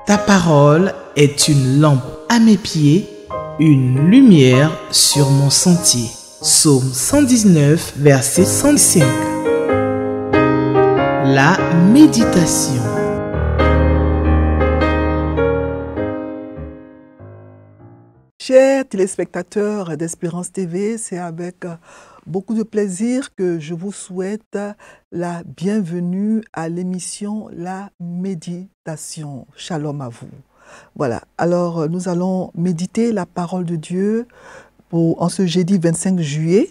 Ta parole est une lampe à mes pieds, une lumière sur mon sentier. Psaume 119, verset 105. La méditation. Chers téléspectateurs d'Espérance TV, c'est avec beaucoup de plaisir que je vous souhaite la bienvenue à l'émission La Méditation. Shalom à vous. Voilà, alors nous allons méditer la parole de Dieu en ce jeudi 25 juillet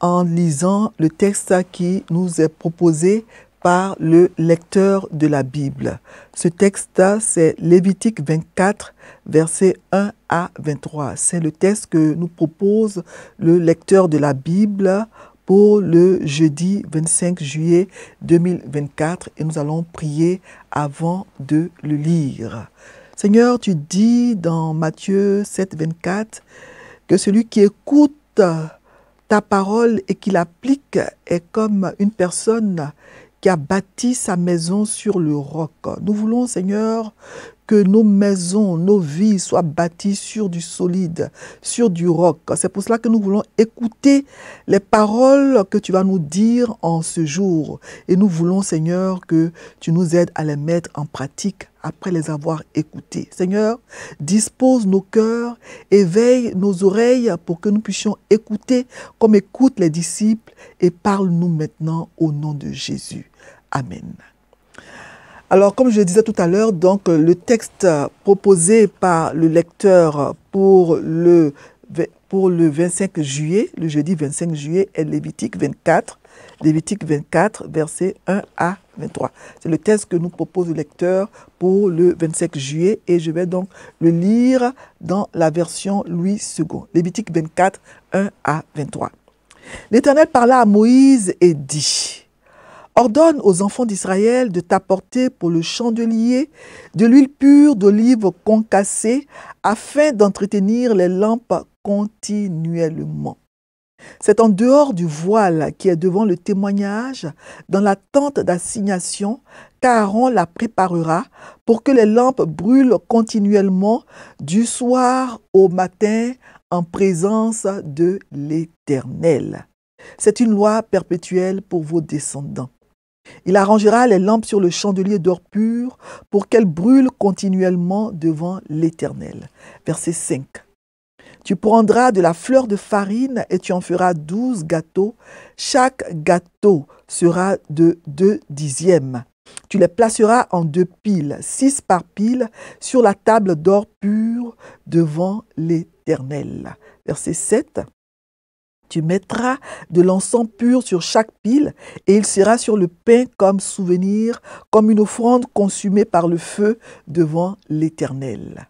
en lisant le texte qui nous est proposé par le lecteur de la Bible. Ce texte, c'est Lévitique 24, versets 1 à 23. C'est le texte que nous propose le lecteur de la Bible pour le jeudi 25 juillet 2024 et nous allons prier avant de le lire. Seigneur, tu dis dans Matthieu 7, 24 que celui qui écoute ta parole et qui l'applique est comme une personne qui a bâti sa maison sur le roc. Nous voulons, Seigneur, que nos maisons, nos vies soient bâties sur du solide, sur du roc. C'est pour cela que nous voulons écouter les paroles que tu vas nous dire en ce jour. Et nous voulons, Seigneur, que tu nous aides à les mettre en pratique après les avoir écoutées. Seigneur, dispose nos cœurs, éveille nos oreilles pour que nous puissions écouter comme écoutent les disciples et parle-nous maintenant au nom de Jésus. Amen. Alors, comme je le disais tout à l'heure, donc le texte proposé par le lecteur pour le 25 juillet, le jeudi 25 juillet, est Lévitique 24, versets 1 à 23. C'est le texte que nous propose le lecteur pour le 25 juillet et je vais donc le lire dans la version Louis II. Lévitique 24, 1 à 23. L'Éternel parla à Moïse et dit: ordonne aux enfants d'Israël de t'apporter pour le chandelier de l'huile pure d'olive concassée afin d'entretenir les lampes continuellement. C'est en dehors du voile qui est devant le témoignage, dans la tente d'assignation, qu'Aaron la préparera pour que les lampes brûlent continuellement du soir au matin en présence de l'Éternel. C'est une loi perpétuelle pour vos descendants. Il arrangera les lampes sur le chandelier d'or pur pour qu'elles brûlent continuellement devant l'Éternel. Verset 5. Tu prendras de la fleur de farine et tu en feras 12 gâteaux. Chaque gâteau sera de 2 dixièmes. Tu les placeras en 2 piles, 6 par pile, sur la table d'or pur devant l'Éternel. Verset 7. Tu mettras de l'encens pur sur chaque pile et il sera sur le pain comme souvenir, comme une offrande consumée par le feu devant l'Éternel.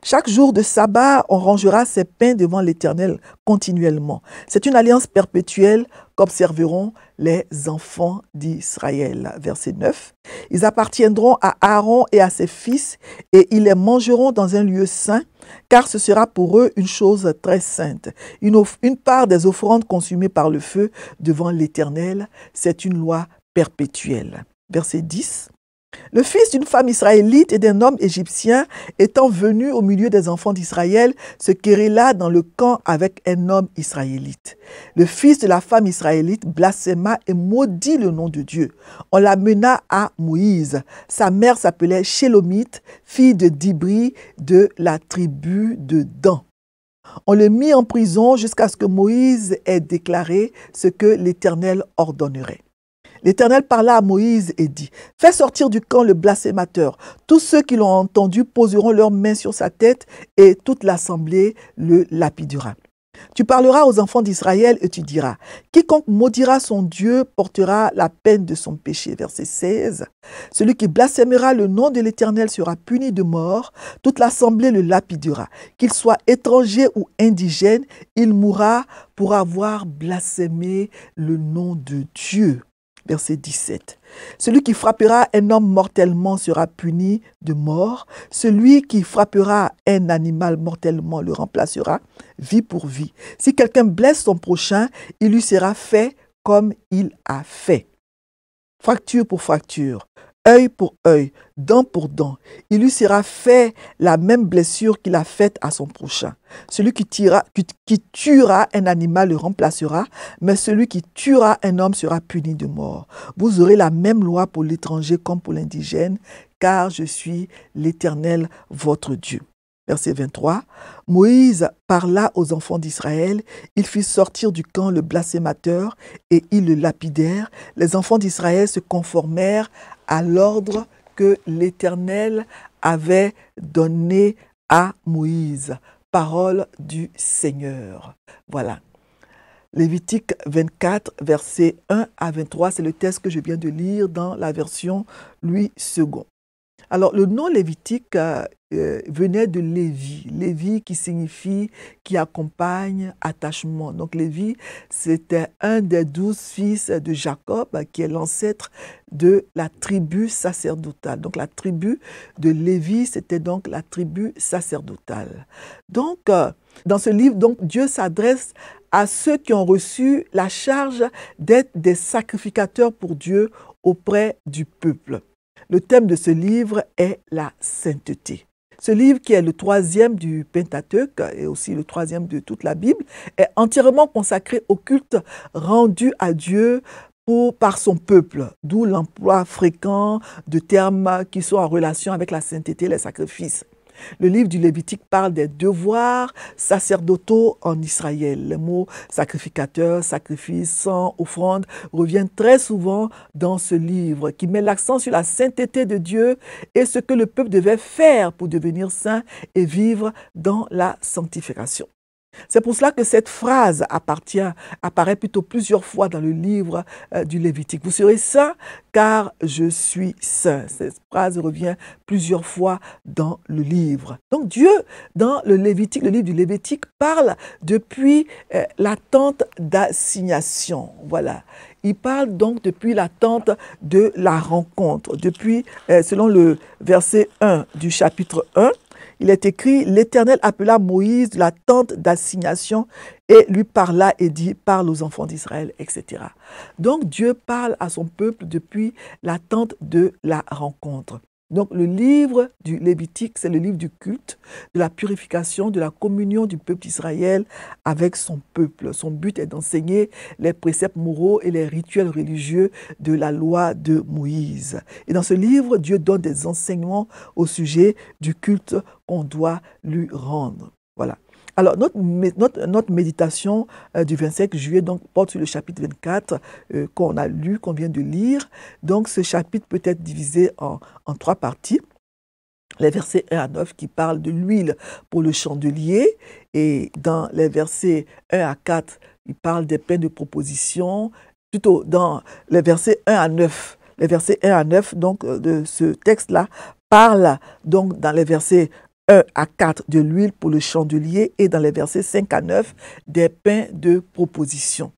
Chaque jour de sabbat, on rangera ces pains devant l'Éternel continuellement. C'est une alliance perpétuelle qu'observeront les enfants d'Israël. Verset 9. Ils appartiendront à Aaron et à ses fils et ils les mangeront dans un lieu saint, car ce sera pour eux une chose très sainte. Une part des offrandes consumées par le feu devant l'Éternel, c'est une loi perpétuelle. Verset 10. Le fils d'une femme israélite et d'un homme égyptien étant venu au milieu des enfants d'Israël se querella dans le camp avec un homme israélite. Le fils de la femme israélite blasphéma et maudit le nom de Dieu. On l'amena à Moïse. Sa mère s'appelait Shélomite, fille de Dibri de la tribu de Dan. On le mit en prison jusqu'à ce que Moïse ait déclaré ce que l'Éternel ordonnerait. L'Éternel parla à Moïse et dit: fais sortir du camp le blasphémateur. Tous ceux qui l'ont entendu poseront leurs mains sur sa tête et toute l'assemblée le lapidera. Tu parleras aux enfants d'Israël et tu diras: quiconque maudira son Dieu portera la peine de son péché. Verset 16. Celui qui blasphémera le nom de l'Éternel sera puni de mort. Toute l'assemblée le lapidera. Qu'il soit étranger ou indigène, il mourra pour avoir blasphémé le nom de Dieu. Verset 17. Celui qui frappera un homme mortellement sera puni de mort. Celui qui frappera un animal mortellement le remplacera vie pour vie. Si quelqu'un blesse son prochain, il lui sera fait comme il a fait. Fracture pour fracture. œil pour œil, dent pour dent. Il lui sera fait la même blessure qu'il a faite à son prochain. Celui qui tuera un animal le remplacera, mais celui qui tuera un homme sera puni de mort. Vous aurez la même loi pour l'étranger comme pour l'indigène, car je suis l'Éternel, votre Dieu. Verset 23, Moïse parla aux enfants d'Israël, il fit sortir du camp le blasphémateur et ils le lapidèrent. Les enfants d'Israël se conformèrent à l'ordre que l'Éternel avait donné à Moïse. Parole du Seigneur. Voilà. Lévitique 24, versets 1 à 23, c'est le texte que je viens de lire dans la version Louis II. Alors, le nom lévitique venait de Lévi. Lévi qui signifie, qui accompagne, attachement. Donc, Lévi, c'était un des 12 fils de Jacob, qui est l'ancêtre de la tribu sacerdotale. Donc, la tribu de Lévi, c'était donc la tribu sacerdotale. Donc, dans ce livre, donc, Dieu s'adresse à ceux qui ont reçu la charge d'être des sacrificateurs pour Dieu auprès du peuple. Le thème de ce livre est la sainteté. Ce livre, qui est le 3e du Pentateuque et aussi le 3e de toute la Bible, est entièrement consacré au culte rendu à Dieu par son peuple, d'où l'emploi fréquent de termes qui sont en relation avec la sainteté, les sacrifices. Le livre du Lévitique parle des devoirs sacerdotaux en Israël. Les mots sacrificateur, sacrifice, sang, offrande reviennent très souvent dans ce livre qui met l'accent sur la sainteté de Dieu et ce que le peuple devait faire pour devenir saint et vivre dans la sanctification. C'est pour cela que cette phrase apparaît plutôt plusieurs fois dans le livre du Lévitique. Vous serez saints car je suis saint. Cette phrase revient plusieurs fois dans le livre. Donc Dieu, dans le Lévitique, le livre du Lévitique, parle depuis la tente d'assignation. Voilà. Il parle donc depuis la tente de la rencontre. Depuis, selon le verset 1 du chapitre 1, il est écrit, l'Éternel appela Moïse de la tente d'assignation et lui parla et dit, parle aux enfants d'Israël, etc. Donc Dieu parle à son peuple depuis la tente de la rencontre. Donc le livre du Lévitique, c'est le livre du culte, de la purification, de la communion du peuple d'Israël avec son peuple. Son but est d'enseigner les préceptes moraux et les rituels religieux de la loi de Moïse. Et dans ce livre, Dieu donne des enseignements au sujet du culte qu'on doit lui rendre. Voilà. Alors, notre méditation du 25 juillet donc, porte sur le chapitre 24 qu'on a lu, qu'on vient de lire. Donc, ce chapitre peut être divisé en 3 parties. Les versets 1 à 9 qui parlent de l'huile pour le chandelier. Et dans les versets 1 à 4, il parle des pains de proposition. Plutôt dans les versets 1 à 9. Les versets 1 à 9 donc, de ce texte-là parlent donc dans les versets 1 à 4 de l'huile pour le chandelier et dans les versets 5 à 9 des pains de proposition.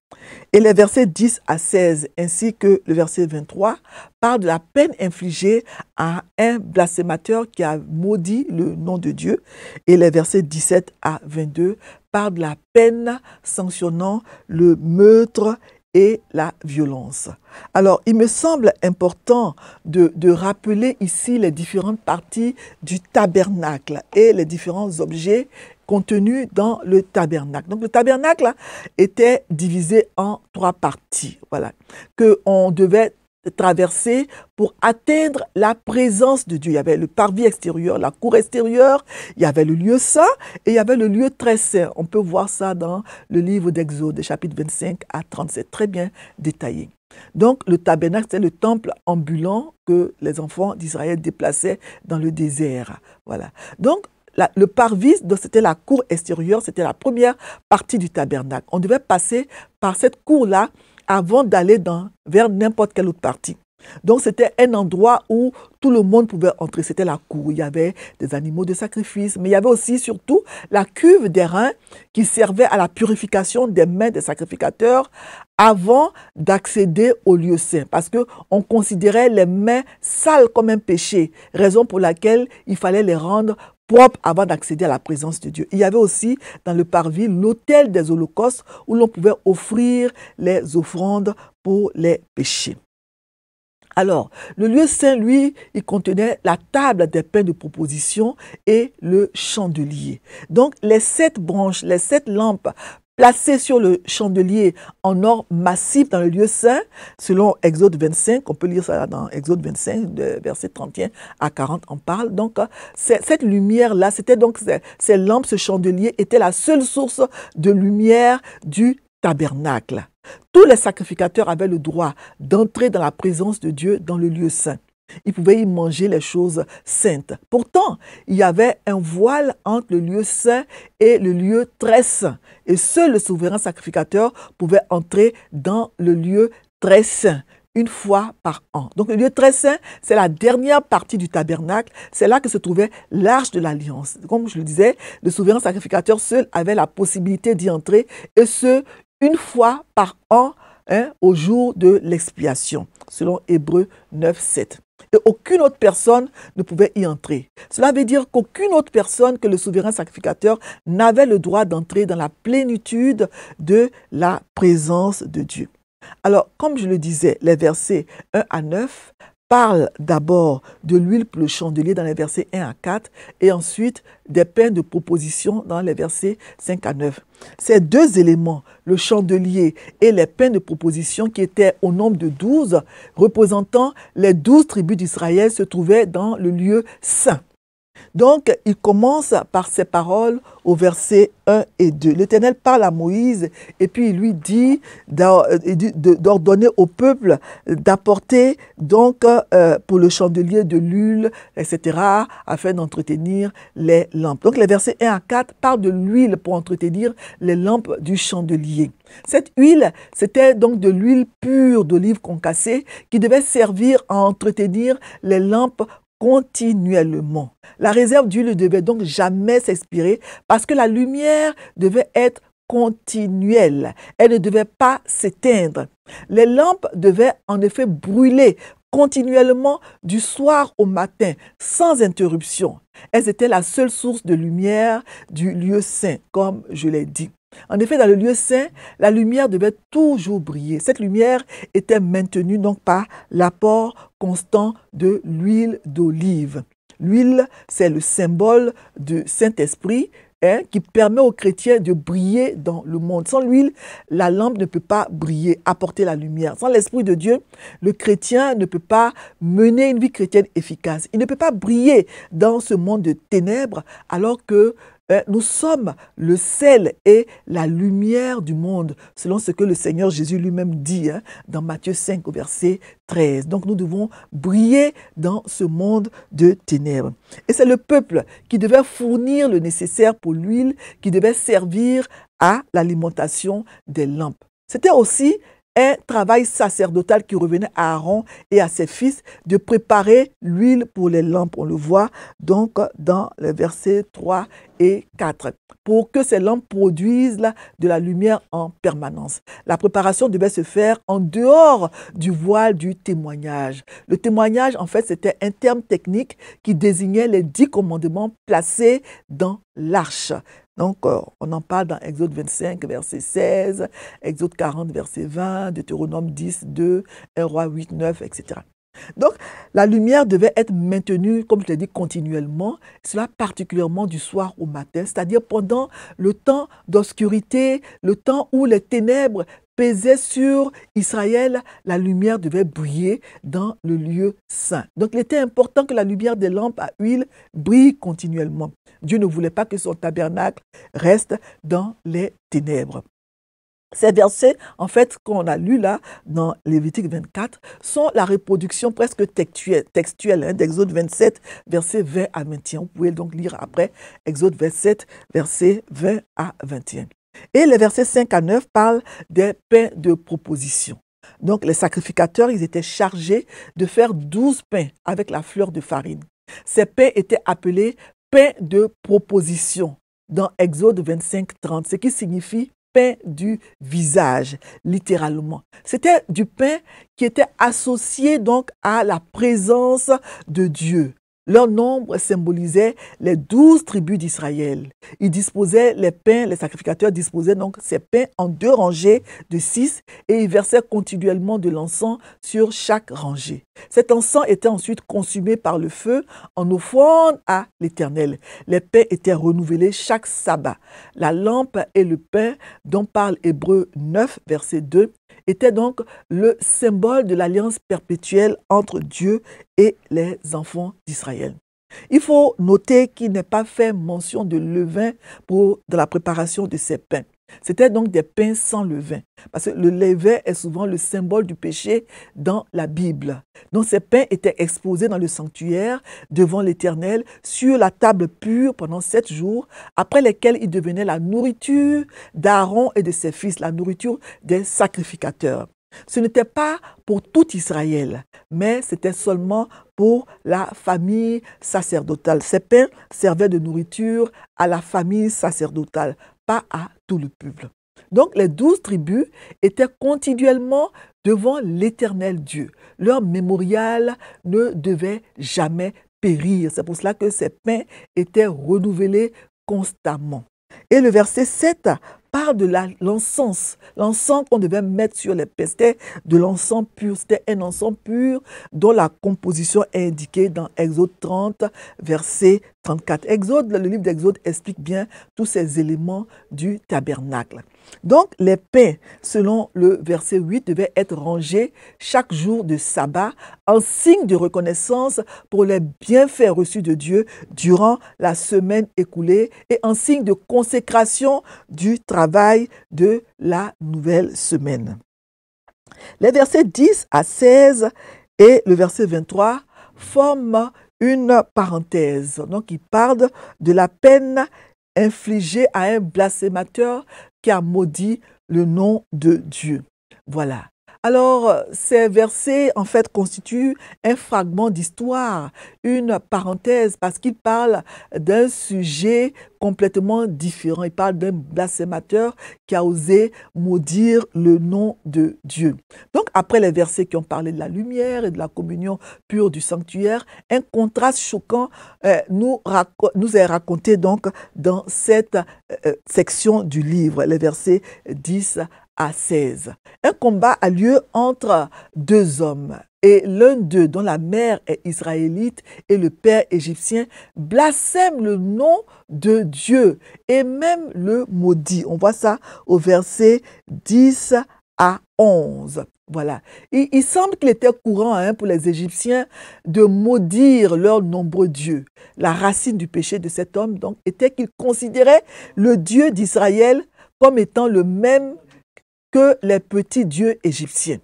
Et les versets 10 à 16 ainsi que le verset 23 parlent de la peine infligée à un blasphémateur qui a maudit le nom de Dieu. Et les versets 17 à 22 parlent de la peine sanctionnant le meurtre et la violence. Alors, il me semble important de rappeler ici les différentes parties du tabernacle et les différents objets contenus dans le tabernacle. Donc, le tabernacle était divisé en 3 parties, voilà, qu'on devait traverser pour atteindre la présence de Dieu. Il y avait le parvis extérieur, la cour extérieure, il y avait le lieu saint et il y avait le lieu très saint. On peut voir ça dans le livre d'Exode, chapitre 25 à 37, très bien détaillé. Donc, le tabernacle, c'est le temple ambulant que les enfants d'Israël déplaçaient dans le désert. Voilà. Donc, le parvis, c'était la cour extérieure, c'était la première partie du tabernacle. On devait passer par cette cour-là avant d'aller vers n'importe quelle autre partie. Donc, c'était un endroit où tout le monde pouvait entrer. C'était la cour. Il y avait des animaux de sacrifice, mais il y avait aussi, surtout, la cuve d'airain qui servait à la purification des mains des sacrificateurs avant d'accéder au lieu saint. Parce qu'on considérait les mains sales comme un péché, raison pour laquelle il fallait les rendre propres avant d'accéder à la présence de Dieu. Il y avait aussi dans le parvis l'autel des holocaustes où l'on pouvait offrir les offrandes pour les péchés. Alors, le lieu saint, lui, il contenait la table des pains de proposition et le chandelier. Donc, les 7 branches, les 7 lampes placées sur le chandelier en or massif dans le lieu saint, selon Exode 25, on peut lire ça dans Exode 25, de verset 31 à 40, on parle. Donc, cette lumière-là, c'était donc ces lampes, ce chandelier était la seule source de lumière du tabernacle. Tous les sacrificateurs avaient le droit d'entrer dans la présence de Dieu dans le lieu saint. Ils pouvaient y manger les choses saintes. Pourtant, il y avait un voile entre le lieu saint et le lieu très saint. Et seul le souverain sacrificateur pouvait entrer dans le lieu très saint une fois par an. Donc le lieu très saint, c'est la dernière partie du tabernacle. C'est là que se trouvait l'arche de l'alliance. Comme je le disais, le souverain sacrificateur seul avait la possibilité d'y entrer, et ce, une fois par an, au jour de l'expiation, selon Hébreux 9, 7. Et aucune autre personne ne pouvait y entrer. Cela veut dire qu'aucune autre personne que le souverain sacrificateur n'avait le droit d'entrer dans la plénitude de la présence de Dieu. Alors, comme je le disais, les versets 1 à 9 parlent d'abord de l'huile pour le chandelier dans les versets 1 à 4 et ensuite des pains de proposition dans les versets 5 à 9. Ces deux éléments, le chandelier et les pains de proposition qui étaient au nombre de 12, représentant les 12 tribus d'Israël, se trouvaient dans le lieu saint. Donc, il commence par ces paroles au verset 1 et 2. L'Éternel parle à Moïse et puis il lui dit d'ordonner au peuple d'apporter donc pour le chandelier de l'huile, etc., afin d'entretenir les lampes. Donc, les versets 1 à 4 parlent de l'huile pour entretenir les lampes du chandelier. Cette huile, c'était donc de l'huile pure d'olive concassée qui devait servir à entretenir les lampes continuellement. La réserve d'huile ne devait donc jamais s'expirer parce que la lumière devait être continuelle. Elle ne devait pas s'éteindre. Les lampes devaient en effet brûler continuellement du soir au matin, sans interruption. Elles étaient la seule source de lumière du lieu saint, comme je l'ai dit. En effet, dans le lieu saint, la lumière devait toujours briller. Cette lumière était maintenue donc par l'apport constant de l'huile d'olive. L'huile, c'est le symbole du Saint-Esprit qui permet aux chrétiens de briller dans le monde. Sans l'huile, la lampe ne peut pas briller, apporter la lumière. Sans l'Esprit de Dieu, le chrétien ne peut pas mener une vie chrétienne efficace. Il ne peut pas briller dans ce monde de ténèbres alors que nous sommes le sel et la lumière du monde, selon ce que le Seigneur Jésus lui-même dit dans Matthieu 5 au verset 13. Donc nous devons briller dans ce monde de ténèbres. Et c'est le peuple qui devait fournir le nécessaire pour l'huile, qui devait servir à l'alimentation des lampes. C'était aussi un travail sacerdotal qui revenait à Aaron et à ses fils de préparer l'huile pour les lampes. On le voit donc dans les versets 3 et 4. Pour que ces lampes produisent de la lumière en permanence. La préparation devait se faire en dehors du voile du témoignage. Le témoignage, en fait, c'était un terme technique qui désignait les 10 commandements placés dans l'arche. Donc, on en parle dans Exode 25, verset 16, Exode 40, verset 20, Deutéronome 10, 2, 1 Roi 8, 9, etc. Donc, la lumière devait être maintenue, comme je l'ai dit, continuellement, cela particulièrement du soir au matin, c'est-à-dire pendant le temps d'obscurité, le temps où les ténèbres pesait sur Israël, la lumière devait briller dans le lieu saint. Donc, il était important que la lumière des lampes à huile brille continuellement. Dieu ne voulait pas que son tabernacle reste dans les ténèbres. Ces versets, en fait, qu'on a lus là, dans Lévitique 24, sont la reproduction presque textuelle d'Exode 27, versets 20 à 21. Vous pouvez donc lire après Exode 27, versets 20 à 21. Et les versets 5 à 9 parlent des pains de proposition. Donc, les sacrificateurs, ils étaient chargés de faire 12 pains avec la fleur de farine. Ces pains étaient appelés pains de proposition dans Exode 25, 30, ce qui signifie pain du visage, littéralement. C'était du pain qui était associé donc à la présence de Dieu. Leur nombre symbolisait les 12 tribus d'Israël. Ils disposaient les pains, les sacrificateurs disposaient donc ces pains en 2 rangées de 6 et ils versaient continuellement de l'encens sur chaque rangée. Cet encens était ensuite consumé par le feu en offrande à l'Éternel. Les pains étaient renouvelés chaque sabbat. La lampe et le pain dont parle Hébreux 9, verset 2, était donc le symbole de l'alliance perpétuelle entre Dieu et les enfants d'Israël. Il faut noter qu'il n'est pas fait mention de levain dans la préparation de ces pains. C'était donc des pains sans levain, parce que le levain est souvent le symbole du péché dans la Bible. Donc ces pains étaient exposés dans le sanctuaire devant l'Éternel sur la table pure pendant 7 jours, après lesquels ils devenaient la nourriture d'Aaron et de ses fils, la nourriture des sacrificateurs. Ce n'était pas pour tout Israël, mais c'était seulement pour la famille sacerdotale. Ces pains servaient de nourriture à la famille sacerdotale, pas à tout le peuple. Donc les 12 tribus étaient continuellement devant l'Éternel Dieu. Leur mémorial ne devait jamais périr. C'est pour cela que ces pains étaient renouvelés constamment. Et le verset 7 parle de l'encens. L'encens qu'on devait mettre sur les pains, c'était de l'encens pur. C'était un encens pur dont la composition est indiquée dans Exode 30, verset 34. Le livre d'Exode explique bien tous ces éléments du tabernacle. Donc, les pains, selon le verset 8, devaient être rangés chaque jour de sabbat en signe de reconnaissance pour les bienfaits reçus de Dieu durant la semaine écoulée et en signe de consécration du travail de la nouvelle semaine. Les versets 10 à 16 et le verset 23 forment une parenthèse. Donc, il parle de la peine infligée à un blasphémateur qui a maudit le nom de Dieu. Voilà. Alors, ces versets, en fait, constituent un fragment d'histoire, une parenthèse, parce qu'ils parlent d'un sujet complètement différent. Il parle d'un blasphémateur qui a osé maudire le nom de Dieu. Donc, après les versets qui ont parlé de la lumière et de la communion pure du sanctuaire, un contraste choquant nous est raconté donc dans cette section du livre, les versets 10 à 16. Un combat a lieu entre 2 hommes et l'un d'eux, dont la mère est israélite et le père égyptien, blasphème le nom de Dieu et même le maudit. On voit ça au verset 10 à 11. Voilà. Il semble qu'il était courant pour les Égyptiens de maudire leurs nombreux dieux. La racine du péché de cet homme donc, était qu'il considérait le Dieu d'Israël comme étant le même que les petits dieux égyptiens.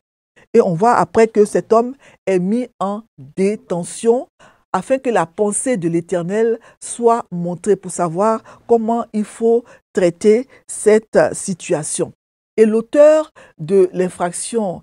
Et on voit après que cet homme est mis en détention afin que la pensée de l'Éternel soit montrée pour savoir comment il faut traiter cette situation. Et l'auteur de l'infraction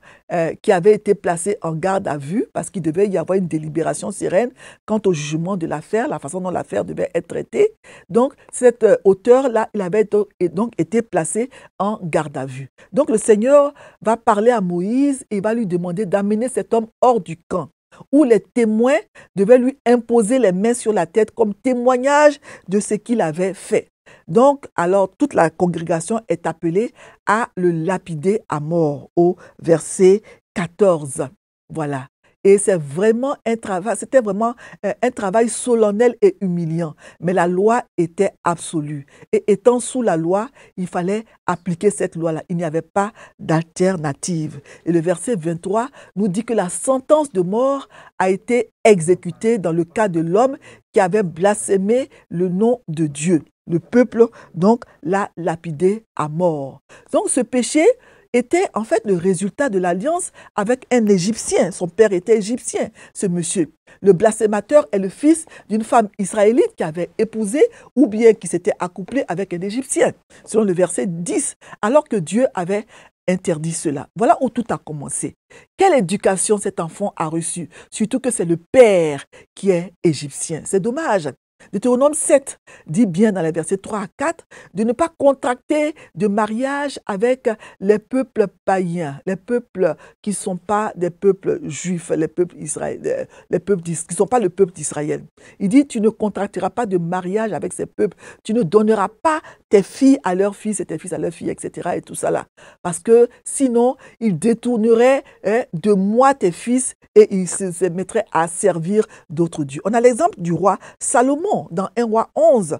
qui avait été placé en garde à vue, parce qu'il devait y avoir une délibération sereine quant au jugement de l'affaire, la façon dont l'affaire devait être traitée. Donc, cet auteur-là, il avait donc été placé en garde à vue. Donc, le Seigneur va parler à Moïse et va lui demander d'amener cet homme hors du camp, où les témoins devaient lui imposer les mains sur la tête comme témoignage de ce qu'il avait fait. Donc, alors, toute la congrégation est appelée à le lapider à mort au verset 14. Voilà. Et c'est vraiment un travail, c'était vraiment un travail solennel et humiliant. Mais la loi était absolue. Et étant sous la loi, il fallait appliquer cette loi-là. Il n'y avait pas d'alternative. Et le verset 23 nous dit que la sentence de mort a été exécutée dans le cas de l'homme qui avait blasphémé le nom de Dieu. Le peuple, donc, l'a lapidé à mort. Donc, ce péché était en fait le résultat de l'alliance avec un Égyptien. Son père était égyptien, ce monsieur. Le blasphémateur est le fils d'une femme israélite qui avait épousé ou bien qui s'était accouplé avec un Égyptien, selon le verset 10, alors que Dieu avait interdit cela. Voilà où tout a commencé. Quelle éducation cet enfant a reçue, surtout que c'est le père qui est égyptien. C'est dommage. Deutéronome 7 dit bien dans les versets 3 à 4 de ne pas contracter de mariage avec les peuples païens, les peuples qui ne sont pas des peuples juifs, les peuples israéliens, les peuples qui ne sont pas le peuple d'Israël. Il dit, tu ne contracteras pas de mariage avec ces peuples, tu ne donneras pas tes filles à leurs fils et tes fils à leurs filles, etc. et tout ça là. Parce que sinon, ils détourneraient de moi tes fils et ils se mettraient à servir d'autres dieux. On a l'exemple du roi Salomon dans 1 roi 11,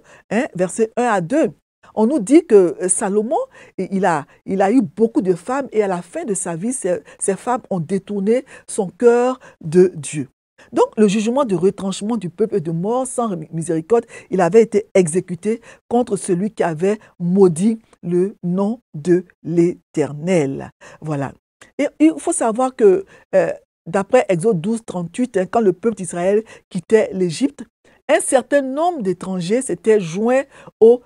versets 1 à 2. On nous dit que Salomon, il a eu beaucoup de femmes et à la fin de sa vie, ces femmes ont détourné son cœur de Dieu. Donc, le jugement de retranchement du peuple et de mort sans miséricorde, il avait été exécuté contre celui qui avait maudit le nom de l'Éternel. Voilà. Et il faut savoir que d'après Exode 12, 38, quand le peuple d'Israël quittait l'Égypte, un certain nombre d'étrangers s'étaient joints aux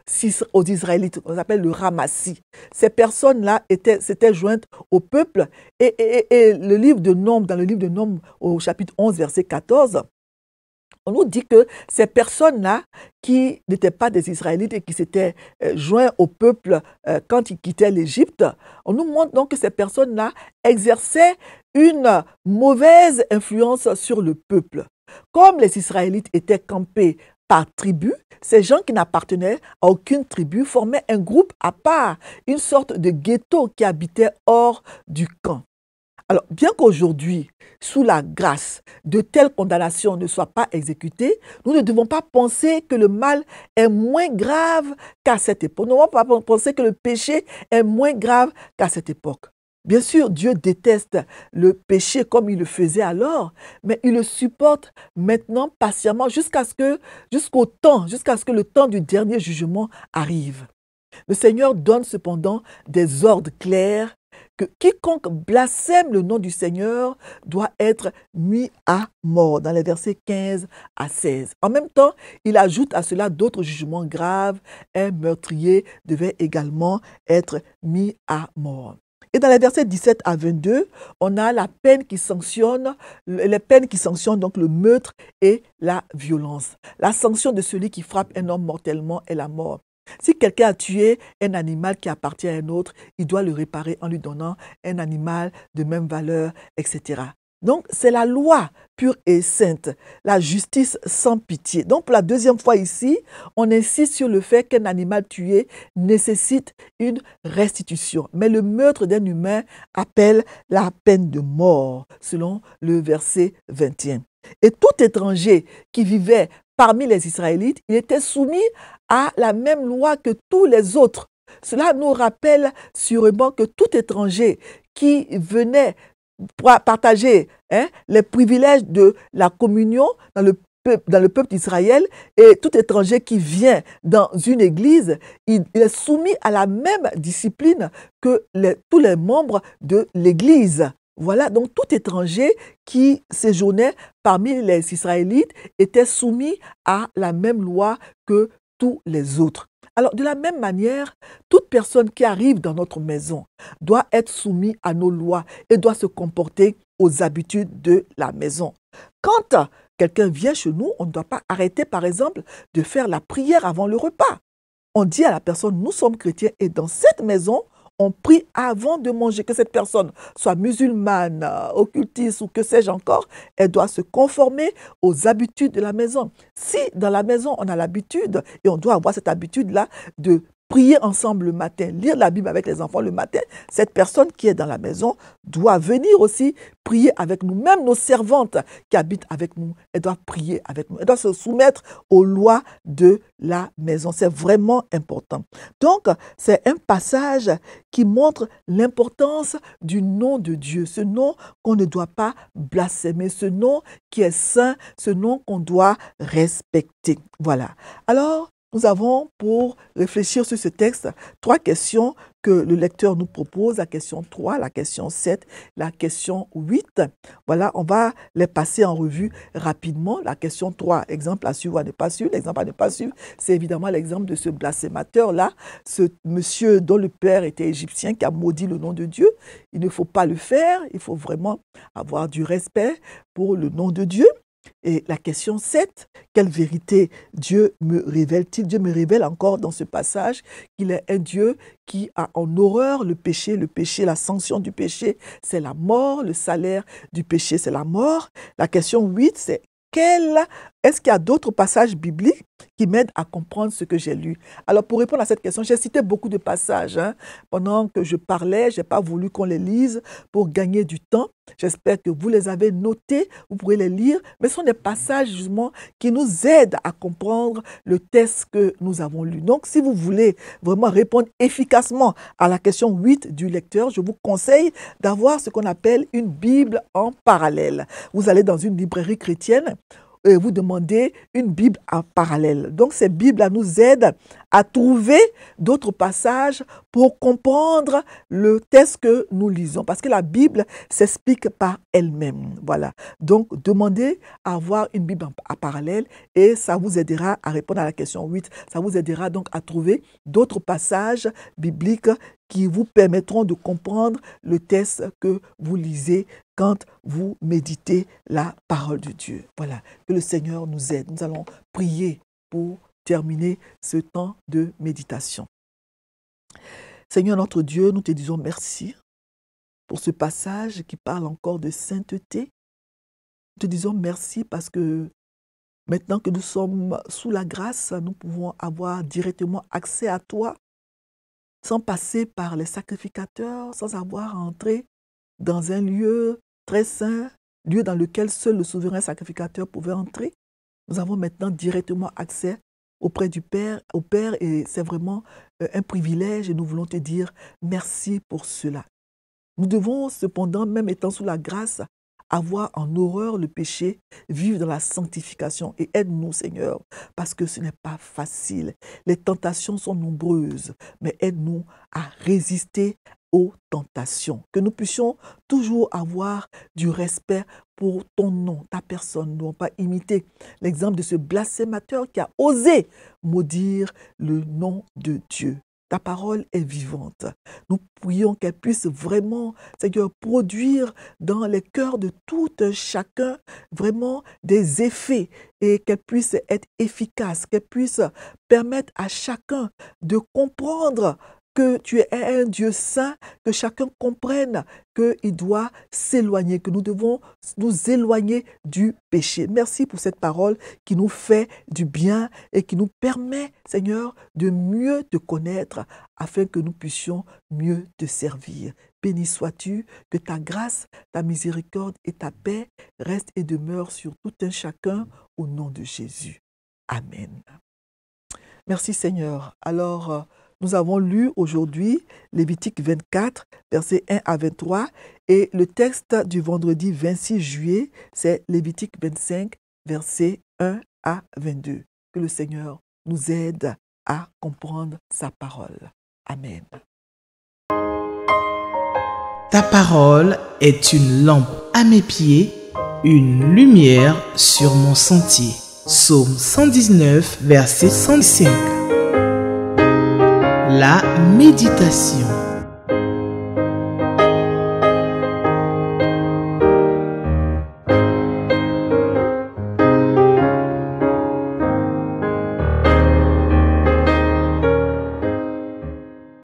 Israélites, on appelle le Ramassi. Ces personnes-là s'étaient jointes au peuple et le livre de Nombres, dans le livre de Nombres au chapitre 11, verset 14, on nous dit que ces personnes-là qui n'étaient pas des Israélites et qui s'étaient joints au peuple quand ils quittaient l'Égypte, on nous montre donc que ces personnes-là exerçaient une mauvaise influence sur le peuple. Comme les Israélites étaient campés par tribu, ces gens qui n'appartenaient à aucune tribu formaient un groupe à part, une sorte de ghetto qui habitait hors du camp. Alors, bien qu'aujourd'hui, sous la grâce, de telles condamnations ne soient pas exécutées, nous ne devons pas penser que le mal est moins grave qu'à cette époque. Nous ne devons pas penser que le péché est moins grave qu'à cette époque. Bien sûr, Dieu déteste le péché comme il le faisait alors, mais il le supporte maintenant patiemment jusqu'à ce que le temps du dernier jugement arrive. Le Seigneur donne cependant des ordres clairs que quiconque blasphème le nom du Seigneur doit être mis à mort, dans les versets 15 à 16. En même temps, il ajoute à cela d'autres jugements graves. Un meurtrier devait également être mis à mort. Et dans les versets 17 à 22, on a les peines qui sanctionnent donc le meurtre et la violence. La sanction de celui qui frappe un homme mortellement est la mort. Si quelqu'un a tué un animal qui appartient à un autre, il doit le réparer en lui donnant un animal de même valeur, etc. Donc, c'est la loi pure et sainte, la justice sans pitié. Donc, pour la deuxième fois ici, on insiste sur le fait qu'un animal tué nécessite une restitution. Mais le meurtre d'un humain appelle la peine de mort, selon le verset 21. Et tout étranger qui vivait parmi les Israélites, il était soumis à la même loi que tous les autres. Cela nous rappelle sûrement que tout étranger qui venait pour partager les privilèges de la communion dans le peuple d'Israël, et tout étranger qui vient dans une église, il est soumis à la même discipline que tous les membres de l'église. Voilà, donc tout étranger qui séjournait parmi les Israélites était soumis à la même loi que tous les autres. Alors, de la même manière, toute personne qui arrive dans notre maison doit être soumise à nos lois et doit se comporter aux habitudes de la maison. Quand quelqu'un vient chez nous, on ne doit pas arrêter, par exemple, de faire la prière avant le repas. On dit à la personne, nous sommes chrétiens et dans cette maison, on prie avant de manger. Que cette personne soit musulmane, occultiste ou que sais-je encore, elle doit se conformer aux habitudes de la maison. Si dans la maison, on a l'habitude, et on doit avoir cette habitude-là de prier ensemble le matin, lire la Bible avec les enfants le matin, cette personne qui est dans la maison doit venir aussi prier avec nous. Même nos servantes qui habitent avec nous, elles doivent prier avec nous. Elles doivent se soumettre aux lois de la maison. C'est vraiment important. Donc, c'est un passage qui montre l'importance du nom de Dieu, ce nom qu'on ne doit pas blasphémer, ce nom qui est saint, ce nom qu'on doit respecter. Voilà. Alors, nous avons, pour réfléchir sur ce texte, 3 questions que le lecteur nous propose, la question 3, la question 7, la question 8. Voilà, on va les passer en revue rapidement. La question 3, exemple à suivre ou à ne pas suivre. L'exemple à ne pas suivre, c'est évidemment l'exemple de ce blasphémateur-là, ce monsieur dont le père était égyptien qui a maudit le nom de Dieu. Il ne faut pas le faire, il faut vraiment avoir du respect pour le nom de Dieu. Et la question 7, quelle vérité Dieu me révèle-t-il? Dieu me révèle encore dans ce passage qu'il est un Dieu qui a en horreur le péché, la sanction du péché, c'est la mort, le salaire du péché, c'est la mort. La question 8, c'est est-ce qu'il y a d'autres passages bibliques qui m'aident à comprendre ce que j'ai lu? Alors, pour répondre à cette question, j'ai cité beaucoup de passages. Pendant que je parlais, je n'ai pas voulu qu'on les lise pour gagner du temps. J'espère que vous les avez notés, vous pourrez les lire. Mais ce sont des passages, justement, qui nous aident à comprendre le texte que nous avons lu. Donc, si vous voulez vraiment répondre efficacement à la question 8 du lecteur, je vous conseille d'avoir ce qu'on appelle une Bible en parallèle. Vous allez dans une librairie chrétienne, et vous demandez une Bible en parallèle. Donc, ces Bibles nous aident à trouver d'autres passages pour comprendre le texte que nous lisons. Parce que la Bible s'explique par elle-même. Voilà. Donc, demandez à avoir une Bible en parallèle et ça vous aidera à répondre à la question 8. Ça vous aidera donc à trouver d'autres passages bibliques qui vous permettront de comprendre le texte que vous lisez quand vous méditez la parole de Dieu. Voilà, que le Seigneur nous aide. Nous allons prier pour terminer ce temps de méditation. Seigneur notre Dieu, nous te disons merci pour ce passage qui parle encore de sainteté. Nous te disons merci parce que maintenant que nous sommes sous la grâce, nous pouvons avoir directement accès à toi sans passer par les sacrificateurs, sans avoir à entrer dans un lieu très saint, lieu dans lequel seul le souverain sacrificateur pouvait entrer. Nous avons maintenant directement accès auprès du Père, au Père, et c'est vraiment un privilège et nous voulons te dire merci pour cela. Nous devons cependant, même étant sous la grâce, avoir en horreur le péché, vivre dans la sanctification et aide-nous Seigneur, parce que ce n'est pas facile. Les tentations sont nombreuses, mais aide-nous à résister aux tentations. Que nous puissions toujours avoir du respect pour ton nom, ta personne. Nous n'avons pas imité l'exemple de ce blasphémateur qui a osé maudire le nom de Dieu. Ta parole est vivante. Nous prions qu'elle puisse vraiment, Seigneur, produire dans les cœurs de tout un chacun vraiment des effets et qu'elle puisse être efficace, qu'elle puisse permettre à chacun de comprendre que tu es un Dieu saint, que chacun comprenne qu'il doit s'éloigner, que nous devons nous éloigner du péché. Merci pour cette parole qui nous fait du bien et qui nous permet, Seigneur, de mieux te connaître afin que nous puissions mieux te servir. Béni sois-tu, que ta grâce, ta miséricorde et ta paix restent et demeurent sur tout un chacun au nom de Jésus. Amen. Merci Seigneur. Alors, nous avons lu aujourd'hui Lévitique 24, versets 1 à 23, et le texte du vendredi 26 juillet, c'est Lévitique 25, versets 1 à 22. Que le Seigneur nous aide à comprendre sa parole. Amen. Ta parole est une lampe à mes pieds, une lumière sur mon sentier. Psaume 119, verset 105. La méditation.